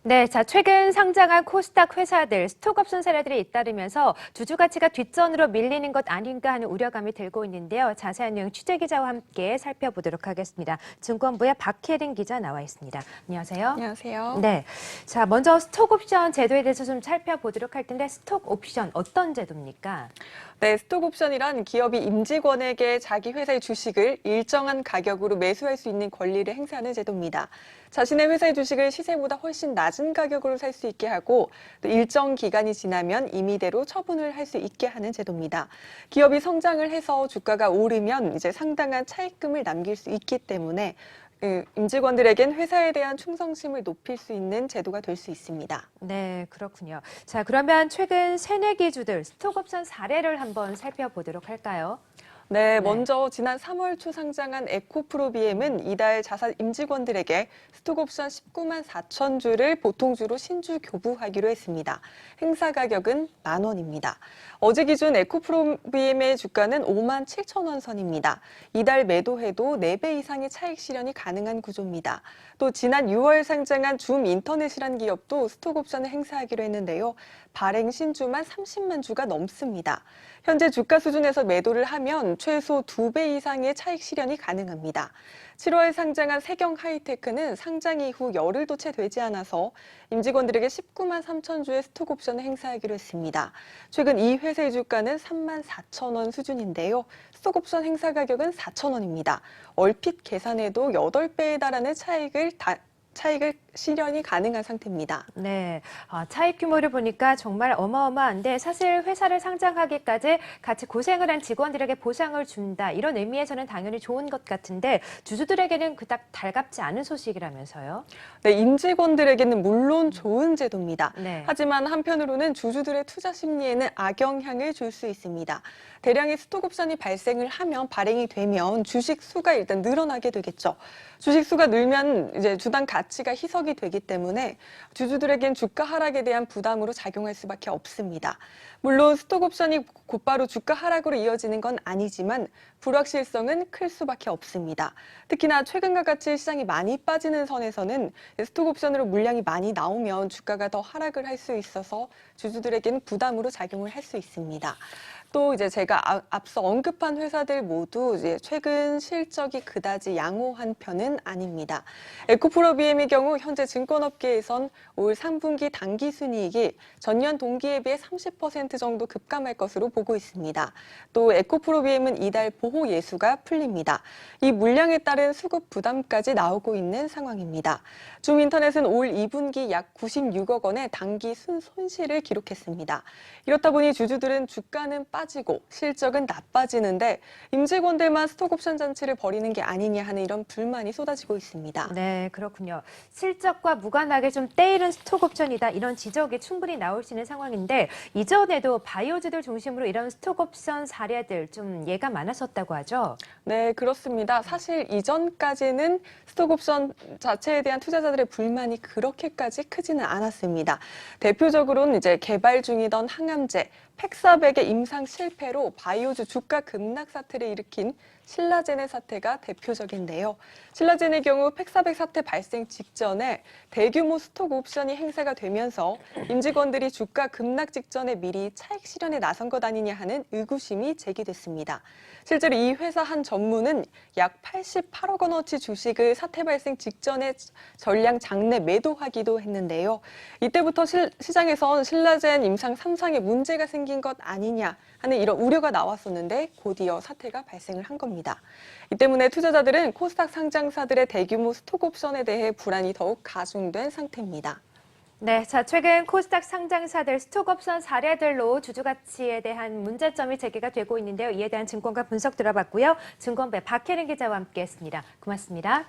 네, 자, 최근 상장한 코스닥 회사들 스톡옵션 사례들이 잇따르면서 주주 가치가 뒷전으로 밀리는 것 아닌가 하는 우려감이 들고 있는데요. 자세한 내용 취재 기자와 함께 살펴보도록 하겠습니다. 증권부의 박혜린 기자 나와 있습니다. 안녕하세요. 안녕하세요. 네, 자, 먼저 스톡옵션 제도에 대해서 좀 살펴보도록 할 텐데 스톡옵션 어떤 제도입니까? 네, 스톡옵션이란 기업이 임직원에게 자기 회사의 주식을 일정한 가격으로 매수할 수 있는 권리를 행사하는 제도입니다. 자신의 회사의 주식을 시세보다 훨씬 낮은 가격으로 살 수 있게 하고 또 일정 기간이 지나면 임의대로 처분을 할 수 있게 하는 제도입니다. 기업이 성장을 해서 주가가 오르면 이제 상당한 차익금을 남길 수 있기 때문에 임직원들에겐 회사에 대한 충성심을 높일 수 있는 제도가 될 수 있습니다. 네, 그렇군요. 자, 그러면 최근 새내기주들 스톡옵션 사례를 한번 살펴보도록 할까요? 네, 먼저 지난 3월 초 상장한 에코프로비엠은 이달 자사 임직원들에게 스톡옵션 19만 4천 주를 보통주로 신주 교부하기로 했습니다. 행사 가격은 10,000원입니다. 어제 기준 에코프로비엠의 주가는 5만 7천 원 선입니다. 이달 매도해도 4배 이상의 차익 실현이 가능한 구조입니다. 또 지난 6월 상장한 줌 인터넷이란 기업도 스톡옵션을 행사하기로 했는데요. 발행 신주만 30만 주가 넘습니다. 현재 주가 수준에서 매도를 하면 최소 2배 이상의 차익 실현이 가능합니다. 7월 상장한 세경 하이테크는 상장 이후 열흘도 채 되지 않아서 임직원들에게 19만 3천 주의 스톡 옵션을 행사하기로 했습니다. 최근 이 회사의 주가는 3만 4천 원 수준인데요. 스톡 옵션 행사 가격은 4천 원입니다. 얼핏 계산해도 8배에 달하는 차익을 실현이 가능한 상태입니다. 네, 차익 규모를 보니까 정말 어마어마한데 사실 회사를 상장하기까지 같이 고생을 한 직원들에게 보상을 준다 이런 의미에서는 당연히 좋은 것 같은데 주주들에게는 그닥 달갑지 않은 소식이라면서요? 네, 임직원들에게는 물론 좋은 제도입니다. 네. 하지만 한편으로는 주주들의 투자 심리에는 악영향을 줄 수 있습니다. 대량의 스톡옵션이 발생을 하면 발행이 되면 주식 수가 일단 늘어나게 되겠죠. 주식 수가 늘면 이제 주당 가치가 희석이 되기 때문에 주주들에겐 주가 하락에 대한 부담으로 작용할 수밖에 없습니다. 물론 스톡옵션이 곧바로 주가 하락으로 이어지는 건 아니지만 불확실성은 클 수밖에 없습니다. 특히나 최근과 같이 시장이 많이 빠지는 선에서는 스톡옵션으로 물량이 많이 나오면 주가가 더 하락을 할 수 있어서 주주들에게는 부담으로 작용을 할 수 있습니다. 또 이제 제가 앞서 언급한 회사들 모두 이제 최근 실적이 그다지 양호한 편은 아닙니다. 에코프로비엠의 경우 현재 증권업계에선 올 3분기 당기순이익이 전년 동기에 비해 30% 정도 급감할 것으로 보고 있습니다. 또 에코프로비엠은 이달 보호 예수가 풀립니다. 이 물량에 따른 수급 부담까지 나오고 있는 상황입니다. 줌인터넷은 올 2분기 약 96억 원의 당기 손실을 기록했습니다. 이렇다 보니 주주들은 주가는 빠지고 실적은 나빠지는데 임직원들만 스톡옵션 잔치를 벌이는 게 아니냐 하는 이런 불만이 쏟아지고 있습니다. 네, 그렇군요. 실적과 무관하게 좀 때이른 스톡옵션이다 이런 지적이 충분히 나올 수 있는 상황인데 이전에도 바이오주들 중심으로 이런 스톡옵션 사례들 좀 예가 많았었다고 하죠? 네, 그렇습니다. 사실 이전까지는 스톡옵션 자체에 대한 투자자들의 불만이 그렇게까지 크지는 않았습니다. 대표적으로는 이제 개발 중이던 항암제 팩사백의 임상 실패로 바이오주 주가 급락 사태를 일으킨 신라젠의 사태가 대표적인데요. 신라젠의 경우 팩사백 사태 발생 직전에 대규모 스톡 옵션이 행사가 되면서 임직원들이 주가 급락 직전에 미리 차익 실현에 나선 것 아니냐 하는 의구심이 제기됐습니다. 실제로 이 회사 한 전무는 약 88억 원어치 주식을 사태 발생 직전에 전량 장내 매도하기도 했는데요. 이때부터 시장에선 신라젠 임상 3상에 문제가 생긴 것 아니냐 하는 이런 우려가 나왔었는데 곧이어 사태가 발생을 한 겁니다. 이 때문에 투자자들은 코스닥 상장사들의 대규모 스톡옵션에 대해 불안이 더욱 가중된 상태입니다. 네, 자, 최근 코스닥 상장사들 스톡옵션 사례들로 주주 가치에 대한 문제점이 제기가 되고 있는데요. 이에 대한 증권가 분석 들어봤고요. 증권배 박혜린 기자와 함께했습니다. 고맙습니다.